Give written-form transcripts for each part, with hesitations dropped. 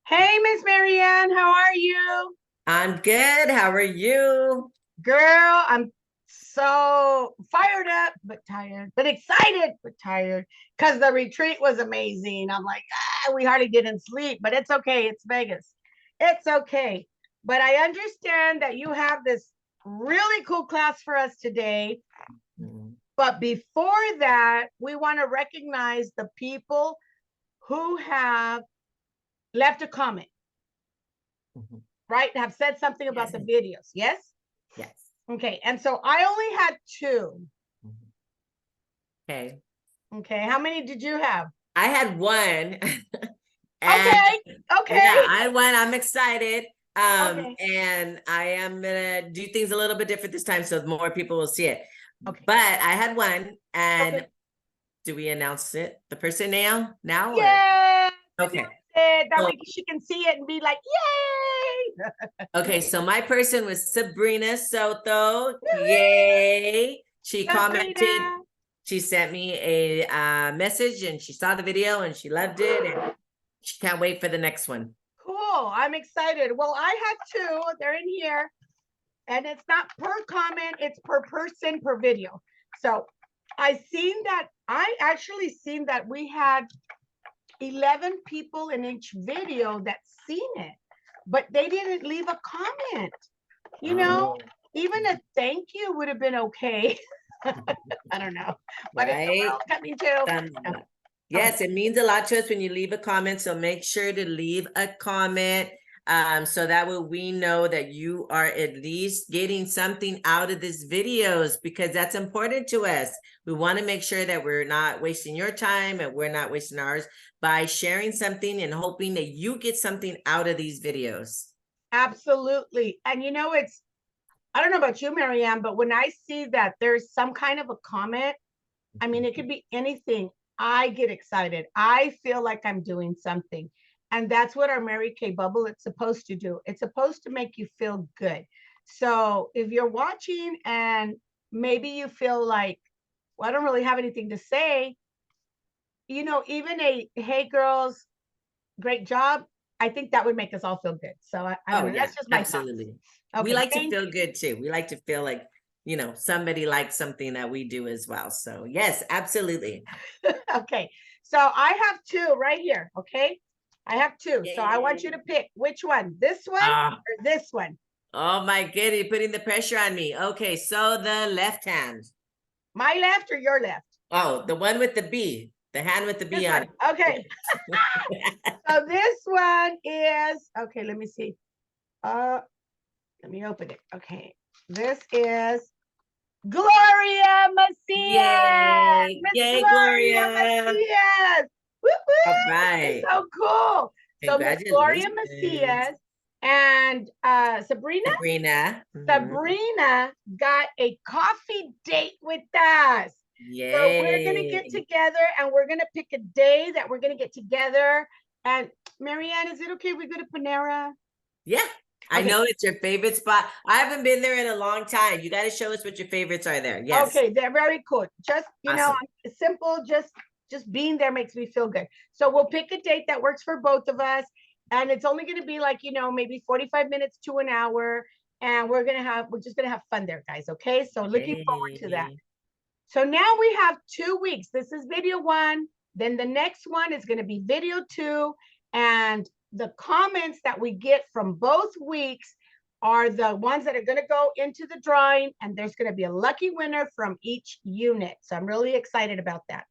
Hey, Miss Marianne, how are you? I'm good. How are you? Girl, I'm so fired up, but tired, but excited, but tired because the retreat was amazing. I'm like, we hardly didn't sleep, but it's okay. It's Vegas. It's okay. But I understand that you have this really cool class for us today. Mhm. But before that, we want to recognize the people who have left a comment, Mhm. right? Have said something about Yes. the videos. Yes? Yes. Okay, and so I only had two. Mhm. Okay. Okay, how many did you have? I had one. And Okay, yeah, okay, I won. I'm excited. okay, And I am gonna do things a little bit different this time so more people will see it. okay, But I had one, and okay. do we announce it? The person now or Yay! Announce okay. it. That So way she can see it and be like, yay! okay, so my person was Sabrina Soto. Woohoo! Yay. She Sabrina. commented, she sent me a message and she saw the video and she loved it and she can't wait for the next one. Cool. I'm excited. Well, I had two. They're in here. And it's not per comment, it's per person per video. So I actually seen that we had 11 people in each video that seen it, but they didn't leave a comment. You know, Oh, even a thank you would have been okay. I don't know, but it's the right. world coming to. Thumbs up. Okay, Yes, it means a lot to us when you leave a comment. So make sure to leave a comment. So that way we know that you are at least getting something out of this videos because that's important to us. We want to make sure that we're not wasting your time and we're not wasting ours by sharing something and hoping that you get something out of these videos. absolutely. And I don't know about you, Marianne, but when I see that there's some kind of a comment, I mean, it could be anything. I get excited. I feel like I'm doing something. And that's what our Mary Kay bubble it's supposed to do. It's supposed to make you feel good. So if you're watching and maybe you feel like, well, I don't really have anything to say, even a hey girls, great job, I think that would make us all feel good. So I don't Oh know. yeah, That's just my thoughts. absolutely. We Okay, like to thank feel you. good too. We like to feel like, somebody likes something that we do as well. So yes, absolutely. Okay, so I have two right here. Okay, I have two. So I want you to Yay. pick which one, this one Ah, or this one. oh my goodness, you're putting the pressure on me. Okay, so the left hand. My left or your left? Oh, the one with the B, the hand with the This B on one. it. Okay, so this one is okay. Let me see. Uh, let me open it. Okay, this is Gloria Macias. Yay, Miss yay, Gloria Gloria. Macias. Woo All woo! This is right. so cool. So Miss Gloria Congratulations, Macias and Sabrina. Sabrina. Mhm. Sabrina got a coffee date with us. So we're going to get Yay. together and we're going to pick a day that we're going to get together. And Marianne, is it okay if we go to Panera? Yeah, I Okay. know it's your favorite spot. I haven't been there in a long time. You got to show us what your favorites are there. Yes. Okay, they're very cool. Just, Awesome. simple, just being there makes me feel good. So we'll pick a date that works for both of us. And it's only going to be like, maybe 45 minutes to an hour. And we're just going to have fun there, guys. Okay. So looking forward to that. Yay. So now we have 2 weeks. This is video one. Then the next one is going to be video two. And the comments that we get from both weeks are the ones that are going to go into the drawing. And there's going to be a lucky winner from each unit. So I'm really excited about that.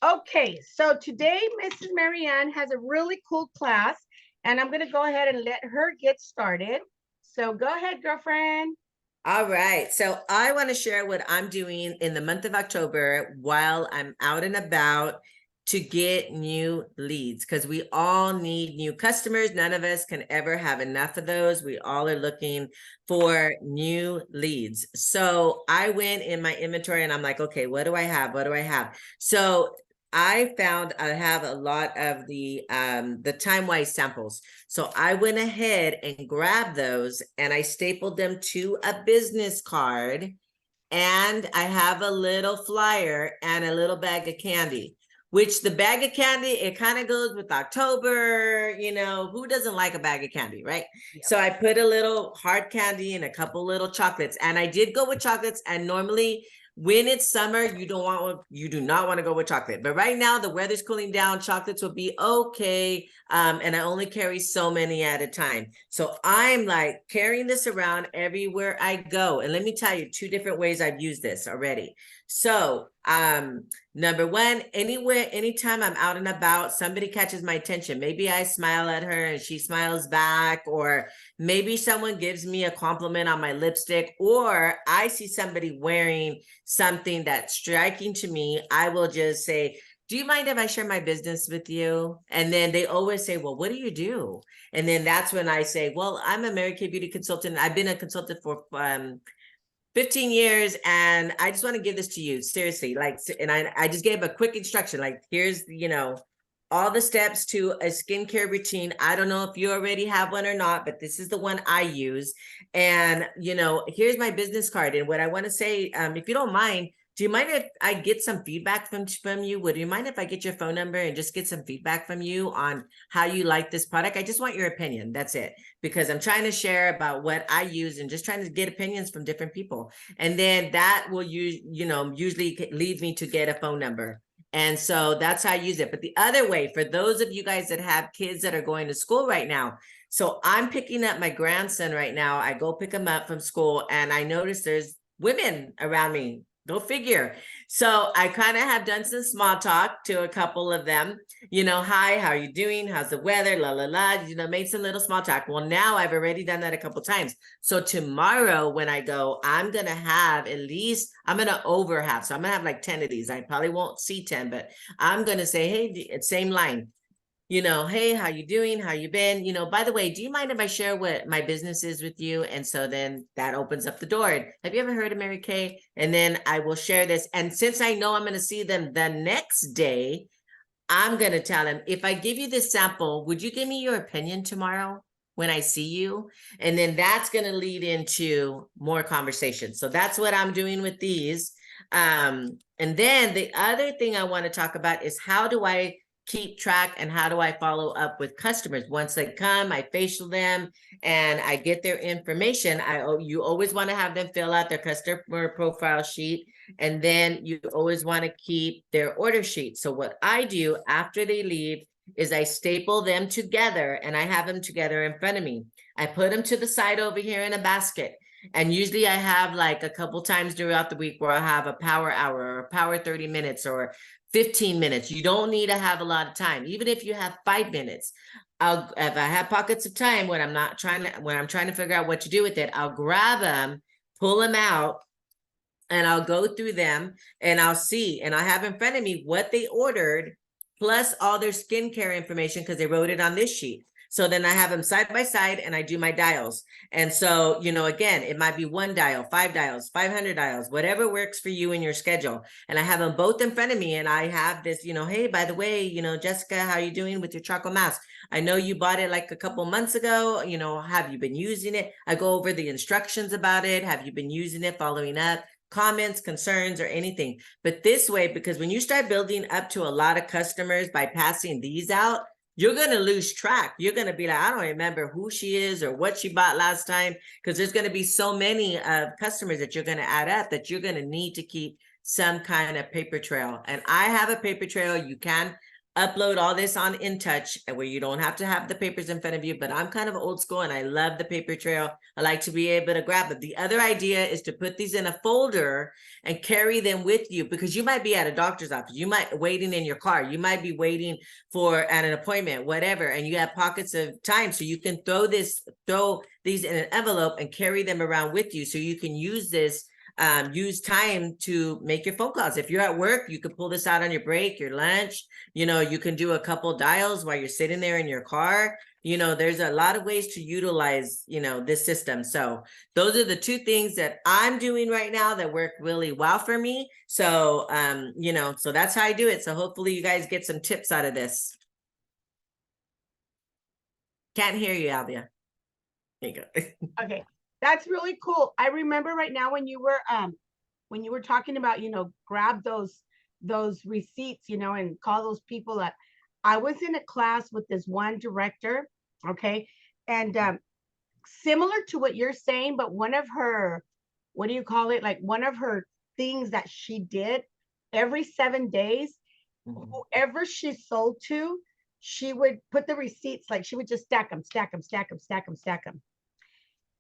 Okay, so today Mrs. Marianne has a really cool class. And I'm going to go ahead and let her get started. So go ahead, girlfriend. All right. So I want to share what I'm doing in the month of October while I'm out and about to get new leads because we all need new customers. None of us can ever have enough of those. We all are looking for new leads. So I went in my inventory and I'm like, okay, what do I have? What do I have? So I found I have a lot of the time-wise samples. So I went ahead and grabbed those and I stapled them to a business card. And I have a little flyer and a little bag of candy. which the bag of candy, it kind of goes with October, you know, who doesn't like a bag of candy, right? Yep. So I put a little hard candy and a couple little chocolates, and I did go with chocolates. And normally when it's summer, you do not want to go with chocolate. But right now the weather's cooling down, chocolates will be okay. And I only carry so many at a time. So I'm like carrying this around everywhere I go. And let me tell you 2 different ways I've used this already. So number one, anytime I'm out and about, somebody catches my attention. Maybe I smile at her and she smiles back, or maybe someone gives me a compliment on my lipstick, or I see somebody wearing something that's striking to me. I will just say, do you mind if I share my business with you? And then they always say, well, what do you do? And then that's when I say, well, I'm a Mary Kay beauty consultant. I've been a consultant for 15 years, and I just want to give this to you, seriously. Like, and I just gave a quick instruction, like, here's, you know, all the steps to a skincare routine. I don't know if you already have one or not, but this is the one I use. And, you know, here's my business card. And what I want to say, if you don't mind, do you mind if I get some feedback from you? Would you mind if I get your phone number and just get some feedback from you on how you like this product? I just want your opinion. That's it. Because I'm trying to share about what I use and just trying to get opinions from different people. And then that will usually lead me to get a phone number. And so that's how I use it. But the other way, for those of you guys that have kids that are going to school right now, so I'm picking up my grandson right now. I go pick him up from school, and I notice there's women around me. Go figure. So I kind of have done some small talk to a couple of them, you know, hi, how are you doing? How's the weather? La, la, la, you know, made some little small talk. Well, now I've already done that a couple times. So tomorrow when I go, I'm going to have at least, I'm going to over have. So I'm going to have like 10 of these. I probably won't see 10, but I'm going to say, hey, same line. You know, hey, how you doing? How you been? You know, by the way, do you mind if I share what my business is with you? And so then that opens up the door. Have you ever heard of Mary Kay? And then I will share this. And since I know I'm going to see them the next day, I'm going to tell them, if I give you this sample, would you give me your opinion tomorrow when I see you? And then that's going to lead into more conversation. So that's what I'm doing with these. And then the other thing I want to talk about is, how do I keep track and how do I follow up with customers? Once they come, I facial them and I get their information. You always want to have them fill out their customer profile sheet, and then you always want to keep their order sheet. So what I do after they leave is I staple them together, and I have them together in front of me. I put them to the side over here in a basket. And usually I have like a couple times throughout the week where I have a power hour or a power 30 minutes or 15 minutes. You don't need to have a lot of time. Even if you have 5 minutes, if I have pockets of time when I'm trying to figure out what to do with it, I'll grab them, pull them out, and I'll go through them and I'll see, and I have in front of me what they ordered, plus all their skincare information, because they wrote it on this sheet. So then I have them side by side and I do my dials. And so, you know, again, it might be 1 dial, 5 dials, 500 dials, whatever works for you in your schedule. And I have them both in front of me, and I have this, you know, hey, by the way, you know, Jessica, how are you doing with your charcoal mask? I know you bought it like a couple months ago. You know, have you been using it? I go over the instructions about it. Have you been using it, following up? Comments, concerns, or anything. But this way, because when you start building up to a lot of customers by passing these out, you're going to lose track. You're going to be like, I don't remember who she is or what she bought last time, because there's going to be so many customers that you're going to add up that you're going to need to keep some kind of paper trail. And I have a paper trail. You can upload all this on InTouch, where you don't have to have the papers in front of you, but I'm kind of old school and I love the paper trail. I like to be able to grab it. The other idea is to put these in a folder and carry them with you, because you might be at a doctor's office, you might waiting in your car, you might be waiting for at an appointment, whatever, and you have pockets of time, so you can throw these in an envelope and carry them around with you, so you can use this. Use time to make your phone calls. If you're at work, you can pull this out on your break, your lunch. You know, you can do a couple dials while you're sitting there in your car. You know, there's a lot of ways to utilize, you know, this system. So those are the 2 things that I'm doing right now that work really well for me. So, you know, so that's how I do it. So hopefully you guys get some tips out of this. Can't hear you, Albia. There you go. Okay. That's really cool. I remember right now when you were talking about, you know, grab those those receipts, you know, and call those people up. I was in a class with this one director, okay, and similar to what you're saying, but one of her, what do you call it? Like one of her things that she did every 7 days, whoever she sold to, she would put the receipts, like she would just stack them, stack them, stack them, stack them, stack them.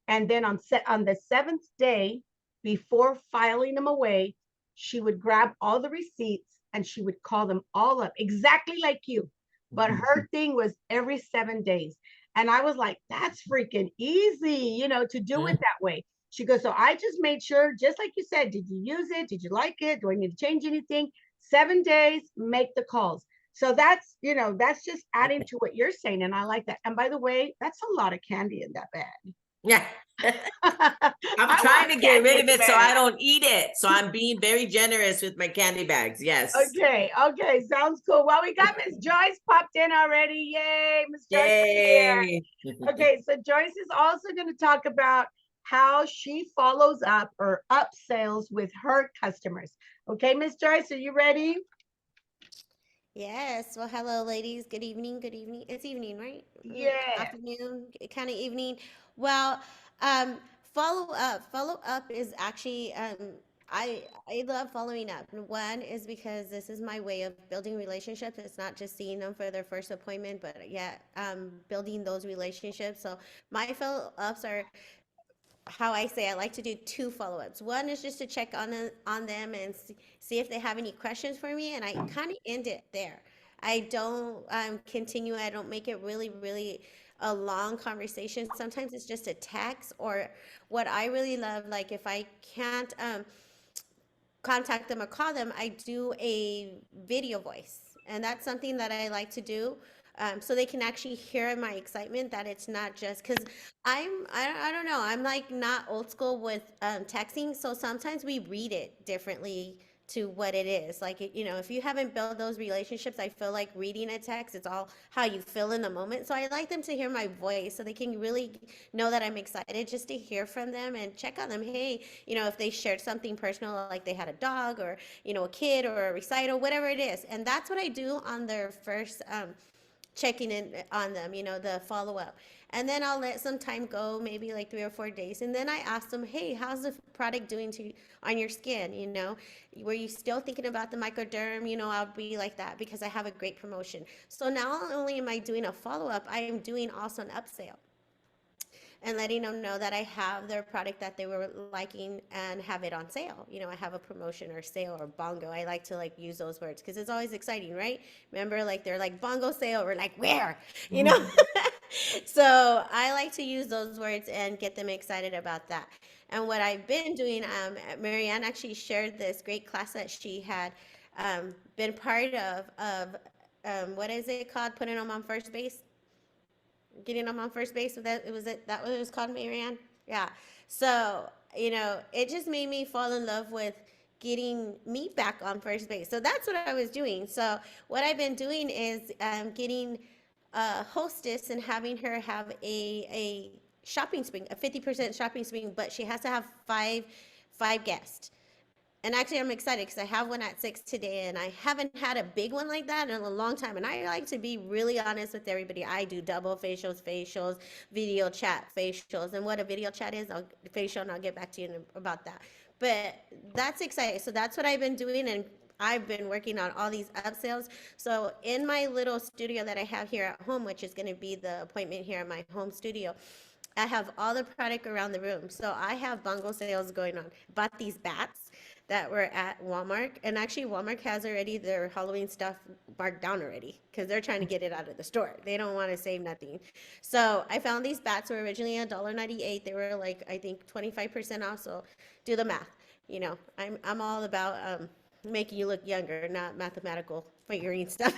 And then on the seventh day, before filing them away, she would grab all the receipts and she would call them all up, exactly like you. But her thing was every 7 days. And I was like, that's freaking easy, you know, to do it that way. She goes, so I just made sure, just like you said, did you use it? Did you like it? Do I need to change anything? 7 days, make the calls. So that's, you know, that's just adding to what you're saying. And I like that. And by the way, that's a lot of candy in that bag. Yeah. I'm trying to get rid of it so I don't eat it. So I'm being very generous with my candy bags. Yes. Okay, okay, sounds cool. Well, we got Miss Joyce popped in already. Yay, Miss Joyce is here. Yay. Okay, so Joyce is also going to talk about how she follows up or upsells with her customers. Okay, Miss Joyce, are you ready? Yes. Well, hello, ladies. Good evening. Good evening. It's evening, right? Yeah. Afternoon, kind of evening. Well, um, follow up. Follow up is actually I love following up. One is because this is my way of building relationships. It's not just seeing them for their first appointment, but yeah, building those relationships. So my follow ups are how I say I like to do two follow-ups. One is just to check on them and see if they have any questions for me, and I kind of end it there. I don't continue. I don't make it really a long conversation. Sometimes it's just a text, or what I really love, like if I can't contact them or call them, I do a video voice. And that's something that I like to do, so they can actually hear my excitement, that it's not just because I don't know, I'm like not old school with texting. So sometimes we read it differently to what it is. Like, you know, if you haven't built those relationships, I feel like reading a text, it's all how you feel in the moment. So I like them to hear my voice so they can really know that I'm excited, just to hear from them and check on them. Hey, you know, if they shared something personal, like they had a dog or, you know, a kid or a recital, whatever it is. And that's what I do on their first checking in on them, you know, the follow up. And then I'll let some time go, maybe like 3 or 4 days. And then I ask them, hey, how's the product doing to on your skin? You know, were you still thinking about the microderm? You know, I'll be like that because I have a great promotion. So not only am I doing a follow up, I am doing also an upsell and letting them know that I have their product that they were liking and have it on sale. You know, I have a promotion or sale or bongo. I like to like use those words because it's always exciting, right? Remember, like they're like bongo sale, we're like, where? You know? So I like to use those words and get them excited about that. And what I've been doing, Marianne actually shared this great class that she had been part of what is it called? Putting them on first base, getting them on first base. With that, that what it was called, Marianne? Yeah. So, you know, it just made me fall in love with getting me back on first base. So that's what I was doing. So what I've been doing is getting a hostess and having her have a shopping spree, a 50% shopping spree, but she has to have five guests. And actually, I'm excited because I have one at 6 today, and I haven't had a big one like that in a long time. And I like to be really honest with everybody. I do double facials, video chat facials, and what a video chat is, facial, and I'll get back to you about that. But that's exciting. So that's what I've been doing, and I've been working on all these upsells. So in my little studio that I have here at home, which is going to be the appointment here at my home studio, I have all the product around the room. So I have bongo sales going on. Bought these bats that were at Walmart, and actually Walmart has already their Halloween stuff marked down already because they're trying to get it out of the store. They don't want to save nothing. So I found these bats were originally $1.98. They were like, I think 25% off. So do the math. You know, I'm all about making you look younger, not mathematical figuring stuff.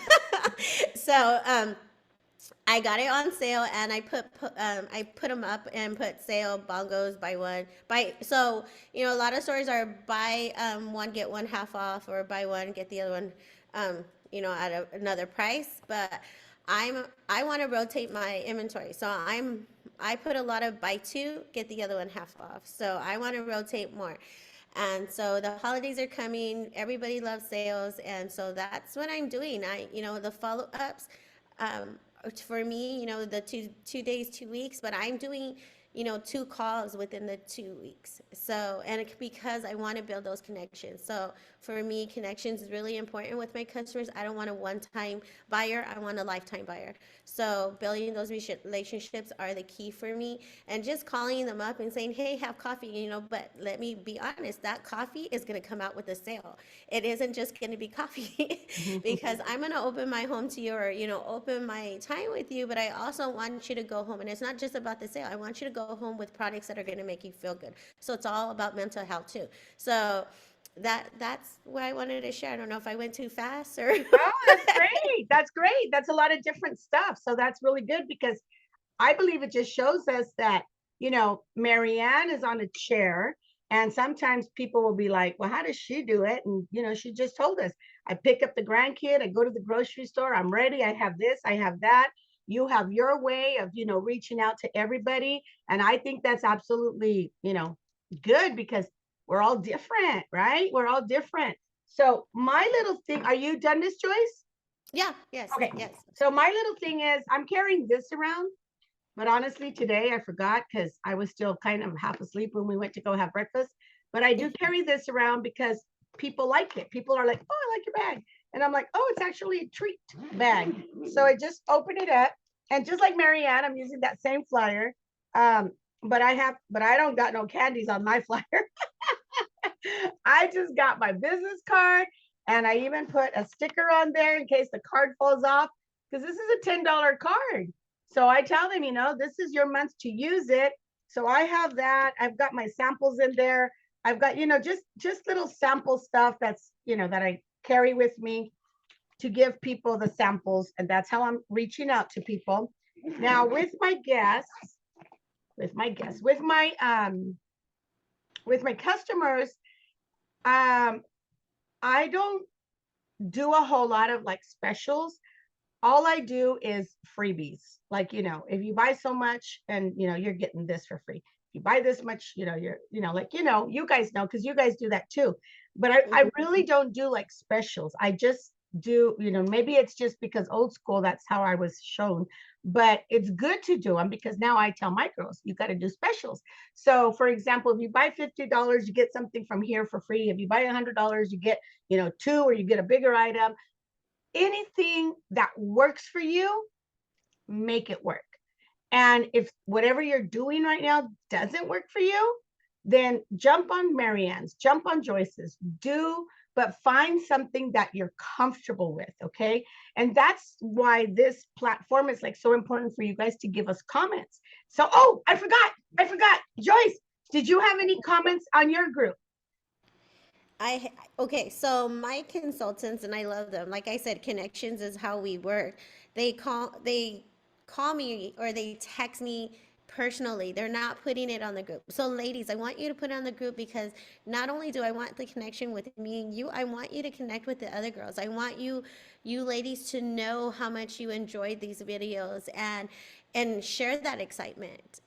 So I got it on sale, and I put them up and put sale bongos buy one buy. So you know, a lot of stores are buy one get one half off, or buy one get the other one, you know, at another price. But I want to rotate my inventory, so I put a lot of buy two get the other one half off. So I want to rotate more. And so the holidays are coming. Everybody loves sales. And so that's what I'm doing. The follow-ups, um, for me, the two days, 2 weeks, but I'm doing, 2 calls within the 2 weeks. So, and because I want to build those connections. So for me, connections is really important with my customers. I don't want a one-time buyer. I want a lifetime buyer. So building those relationships are the key for me. And just calling them up and saying, hey, have coffee, but let me be honest, that coffee is going to come out with a sale. It isn't just going to be coffee because I'm going to open my home to you, or, open my time with you, but I also want you to go home. And it's not just about the sale. I want you to go home with products that are going to make you feel good. So it's all about mental health too. So that's what I wanted to share. I don't know if I went too fast or. Oh, that's great. That's great. That's a lot of different stuff. So that's really good, because I believe it just shows us that, Marianne is on a chair, and sometimes people will be like, well, how does she do it? And, she just told us, I pick up the grandkid, I go to the grocery store, I'm ready, I have this, I have that. You have your way of, reaching out to everybody. And I think that's absolutely, good, because we're all different, right? We're all different. So my little thing, are you done, Miss Joyce? Yeah, yes, Okay. yes. So my little thing is, I'm carrying this around. But honestly, today I forgot, because I was still kind of half asleep when we went to go have breakfast. But I do carry this around because people like it. People are like, oh, I like your bag. And I'm like, oh, it's actually a treat bag. So I just open it up. And just like Marianne, I'm using that same flyer. But I don't got no candies on my flyer. I just got my business card, and I even put a sticker on there in case the card falls off, because this is a $10 card. So I tell them, this is your month to use it. So I have that. I've got my samples in there. I've got, just little sample stuff that's, that I carry with me to give people the samples. And that's how I'm reaching out to people. Now with my guests, with my customers, I don't do a whole lot of like specials. All I do is freebies. Like, if you buy so much, and, you're getting this for free. If you buy this much, you're, you guys know, because you guys do that too. But I really don't do like specials. I just do, maybe it's just because old school, that's how I was shown. But it's good to do them, because now I tell my girls, you got to do specials. So for example, if you buy $50, you get something from here for free. If you buy $100, you get, 2, or you get a bigger item. Anything that works for you, make it work. And if whatever you're doing right now doesn't work for you, then jump on Marianne's, jump on Joyce's, but find something that you're comfortable with, okay? And that's why this platform is like so important for you guys to give us comments. So, oh, I forgot. Joyce, did you have any comments on your group? Okay, so my consultants, and I love them. Like I said, connections is how we work. They call me, or they text me personally. They're not putting it on the group. So ladies, I want you to put it on the group, because not only do I want the connection with me and you, I want you to connect with the other girls. I want you ladies to know how much you enjoyed these videos, and share that excitement.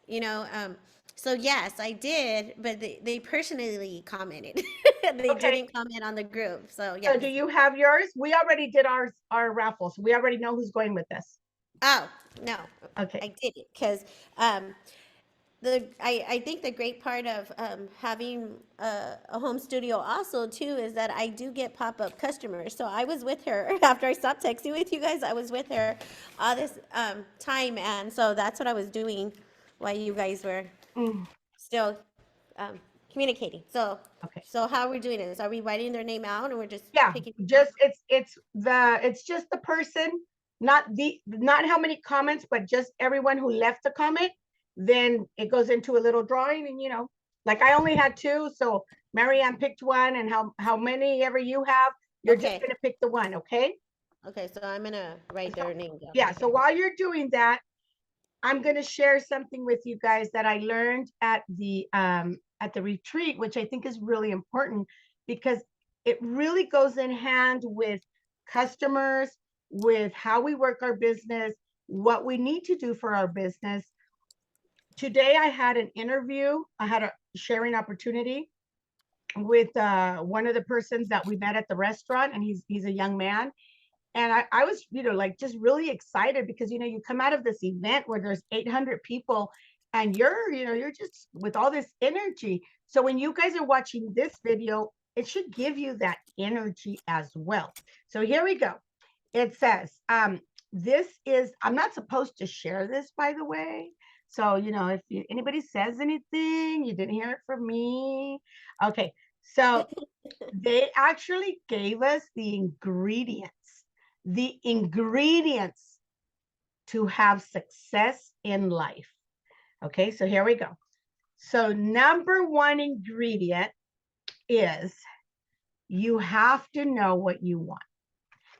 So yes, I did, but they personally commented. They Okay. didn't comment on the group. So So yes. do you have yours? We already did our raffle, so we already know who's going with this. Oh, no. Okay. I didn't, because I think the great part of having a home studio also too is that I do get pop-up customers. So I was with her after I stopped texting with you guys. I was with her all this time, and so that's what I was doing while you guys were still communicating. So Okay. so how are we doing this? Are we writing their name out, and we're just Yeah, picking? just it's just the person, not how many comments, but just everyone who left a comment. Then it goes into a little drawing, and like I only had 2, so Marianne picked one, and how many ever you have, you're just Okay. gonna pick the one, okay? Okay, so I'm gonna write their name down. Yeah, Okay. so while you're doing that, I'm gonna share something with you guys that I learned at the retreat, which I think is really important, because it really goes in hand with customers, with how we work our business, what we need to do for our business. Today I had an interview, I had a sharing opportunity, with one of the persons that we met at the restaurant, and he's a young man. And I was, like just really excited because, you come out of this event where there's 800 people and you're just with all this energy. So when you guys are watching this video, it should give you that energy as well. So here we go. It says, I'm not supposed to share this, by the way. So, if anybody says anything, you didn't hear it from me. Okay. So they actually gave us the ingredients to have success in life. Okay, so here we go. So number one ingredient is you have to know what you want.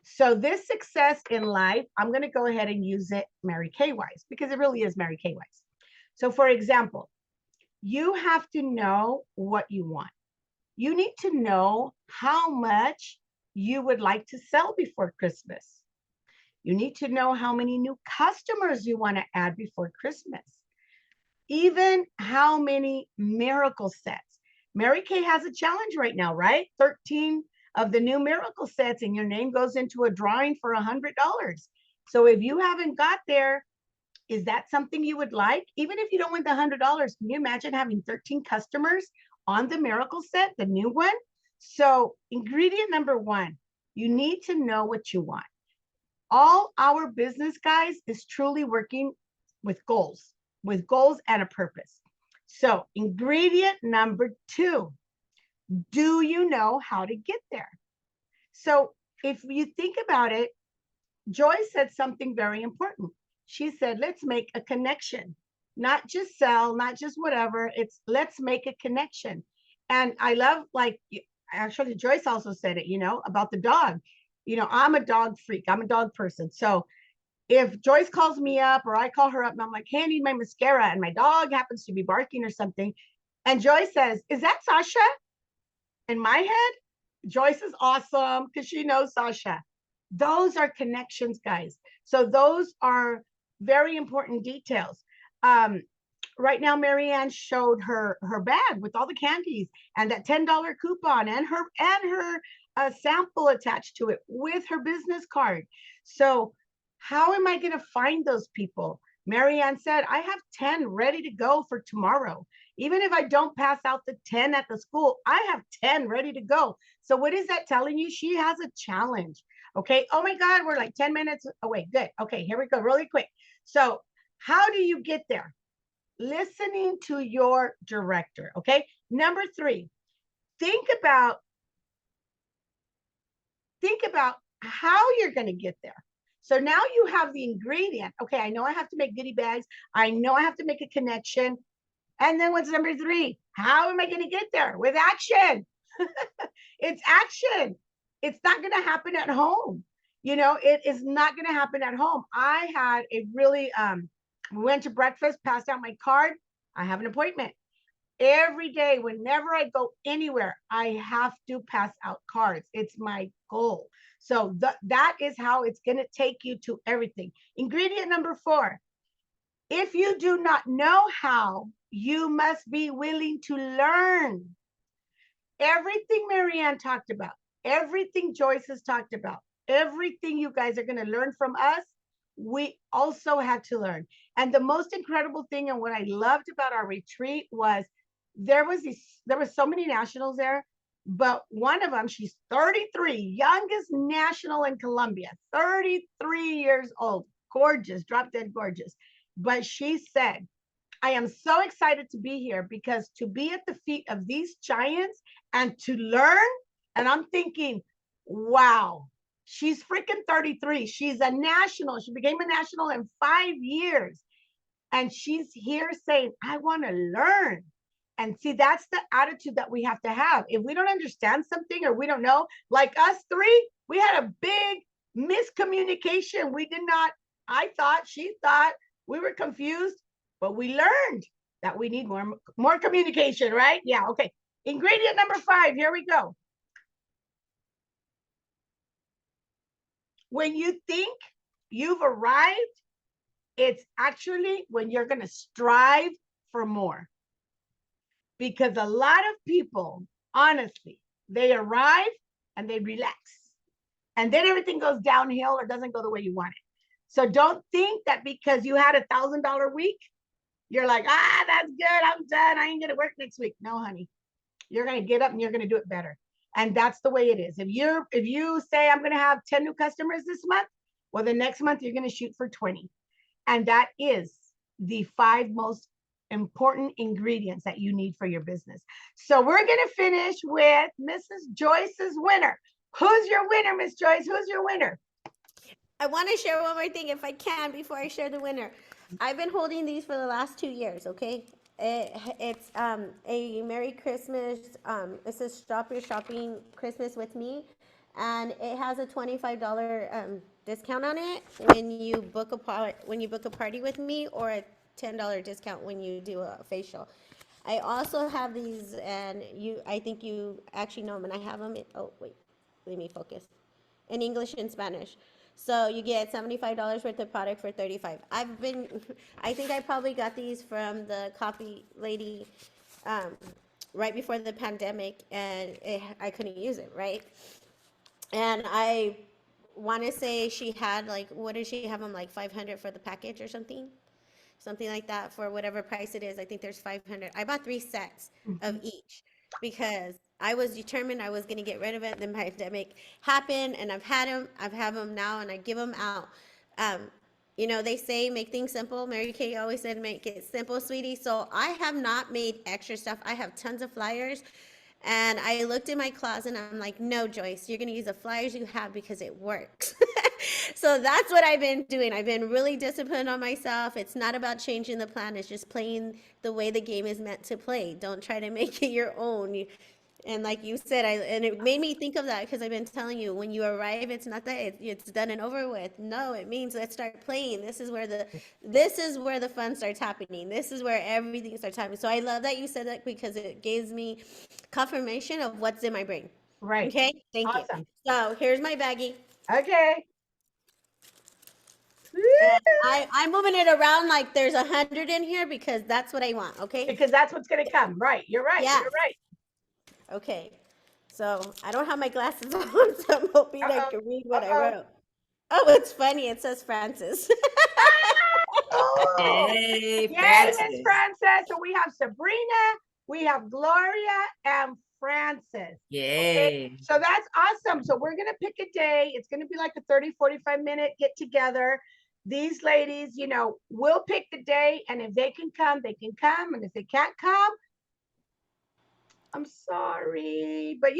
So this success in life, I'm going to go ahead and use it Mary Kay wise because it really is Mary Kay wise. So for example, you have to know what you want. You need to know how much you would like to sell before Christmas. You need to know how many new customers you want to add before Christmas. Even how many miracle sets. Mary Kay has a challenge right now, right? 13 of the new miracle sets and your name goes into a drawing for $100. So if you haven't got there, is that something you would like? Even if you don't win the $100, can you imagine having 13 customers on the miracle set, the new one? So ingredient number one, you need to know what you want. All our business guys is truly working with goals and a purpose. So ingredient number two, do you know how to get there? So if you think about it, Joy said something very important. She said, let's make a connection, not just sell, not just whatever. It's let's make a connection. And I love, like, actually Joyce also said it, about the dog. I'm a dog freak. I'm a dog person. So if Joyce calls me up or I call her up and I'm like, hey, I need my mascara, and my dog happens to be barking or something, and Joyce says, is that Sasha? In my head, Joyce is awesome because she knows Sasha. Those are connections, guys. So those are very important details. Right now, Marianne showed her bag with all the candies and that $10 coupon and her sample attached to it with her business card. So how am I going to find those people? Marianne said, I have 10 ready to go for tomorrow. Even if I don't pass out the 10 at the school, I have 10 ready to go. So what is that telling you? She has a challenge. Okay. Oh my God, we're like 10 minutes away. Good. Okay, here we go really quick. So how do you get there? Listening to your director. Okay. Number three, think about how you're going to get there. So now you have the ingredient. Okay, I know I have to make goodie bags. I know I have to make a connection. And then what's number three? How am I going to get there? With action. It's action. It's not going to happen at home. It is not going to happen at home. I had a really, we went to breakfast, passed out my card. I have an appointment. Every day, whenever I go anywhere, I have to pass out cards. It's my goal. So that is how it's going to take you to everything. Ingredient number four, if you do not know how, you must be willing to learn. Everything Marianne talked about, everything Joyce has talked about, everything you guys are going to learn from us, we also had to learn. And the most incredible thing and what I loved about our retreat was there was so many nationals there, but one of them, she's 33, youngest national in Colombia, 33 years old, gorgeous, drop dead gorgeous. But she said, I am so excited to be here because to be at the feet of these giants and to learn, and I'm thinking, wow, she's freaking 33. She's a national. She became a national in 5 years. And she's here saying, I want to learn. And see, that's the attitude that we have to have. If we don't understand something or we don't know, like us three, we had a big miscommunication. We did not, I thought, she thought, we were confused, but we learned that we need more communication, right? Yeah, okay. Ingredient number 5, here we go. When you think you've arrived, it's actually when you're going to strive for more. Because a lot of people Honestly, they arrive and they relax. And then everything goes downhill or doesn't go the way you want it. So don't think that because you had $1,000 week, you're like, that's good. I'm done. I ain't going to work next week. No, honey, you're going to get up and you're going to do it better. And that's the way it is. If you say I'm going to have 10 new customers this month, well, the next month you're going to shoot for 20. And that is the 5 most important ingredients that you need for your business. So we're going to finish with Mrs. Joyce's winner. Who's your winner, Miss Joyce? Who's your winner? I want to share one more thing if I can before I share the winner. I've been holding these for the last 2 years, okay? It's a Merry Christmas. It says Stop Your Shopping Christmas with Me. And it has a $25 discount on it when you book a party with me, or a $10 discount when you do a facial. I also have these, and I think you actually know them, and I have them. Oh wait, let me focus. In English and Spanish. So you get $75 worth of product for $35. I think I probably got these from the coffee lady right before the pandemic, and I couldn't use it, right? And I want to say she had, like, what did she have them, like 500 for the package or something like that, for whatever price it is. I think there's 500. I bought 3 sets of each because I was determined I was going to get rid of it. The pandemic happened, and I've had them now, and I give them out. They say make things simple. Mary Kay always said make it simple, sweetie. So I have not made extra stuff. I have tons of flyers. And I looked in my closet and I'm like, no, Joyce, you're going to use the flyers you have because it works. So that's what I've been doing. I've been really disciplined on myself. It's not about changing the plan. It's just playing the way the game is meant to play. Don't try to make it your own. And like you said, and it made me think of that because I've been telling you, when you arrive, it's not that it's done and over with. No, it means let's start playing. This is where the fun starts happening. This is where everything starts happening. So I love that you said that because it gives me confirmation of what's in my brain. Right. Okay. Thank you. So here's my baggie. Okay. I'm moving it around like there's 100 in here because that's what I want. Okay. Because that's what's going to come. Right. You're right. Yeah. You're right. Okay, so I don't have my glasses on, so I'm hoping I can read what I wrote. Oh, it's funny. It says Francis. Oh, Yay, Miss Francis. So we have Sabrina, we have Gloria, and Francis. Yay. Okay? So that's awesome. So we're going to pick a day. It's going to be like a 30-45 minute get together. These ladies, we'll pick the day, and if they can come, they can come. And if they can't come, I'm sorry, but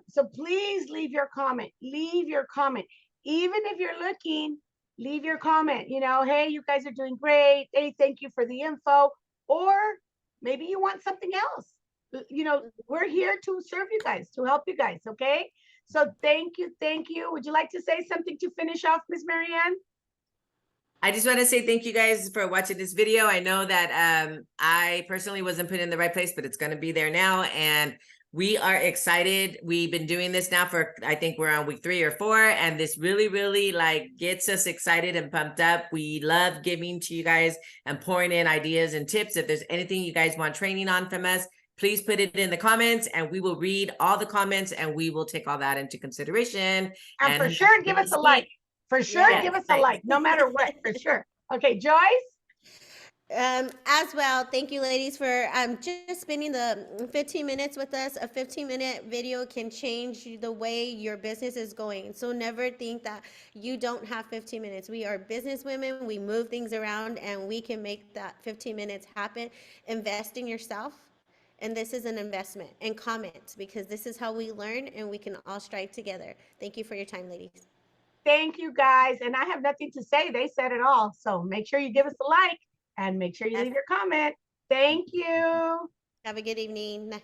so please leave your comment. Leave your comment. Even if you're looking, leave your comment. Hey, you guys are doing great. Hey, thank you for the info. Or maybe you want something else. We're here to serve you guys, to help you guys. Okay. So thank you. Thank you. Would you like to say something to finish off, Miss Marianne? I just want to say thank you guys for watching this video. I know that I personally wasn't put in the right place, but it's going to be there now. And we are excited. We've been doing this now for, I think we're on week 3 or 4. And this really, really gets us excited and pumped up. We love giving to you guys and pouring in ideas and tips. If there's anything you guys want training on from us, please put it in the comments and we will read all the comments and we will take all that into consideration. And for sure, give us a like. For sure, give us a like, no matter what, for sure. Okay, Joyce? As well, thank you, ladies, for just spending the 15 minutes with us. A 15-minute video can change the way your business is going. So never think that you don't have 15 minutes. We are business women. We move things around, and we can make that 15 minutes happen. Invest in yourself. And this is an investment. And comment, because this is how we learn, and we can all strive together. Thank you for your time, ladies. Thank you, guys. And I have nothing to say. They said it all. So make sure you give us a like and make sure you leave your comment. Thank you. Have a good evening.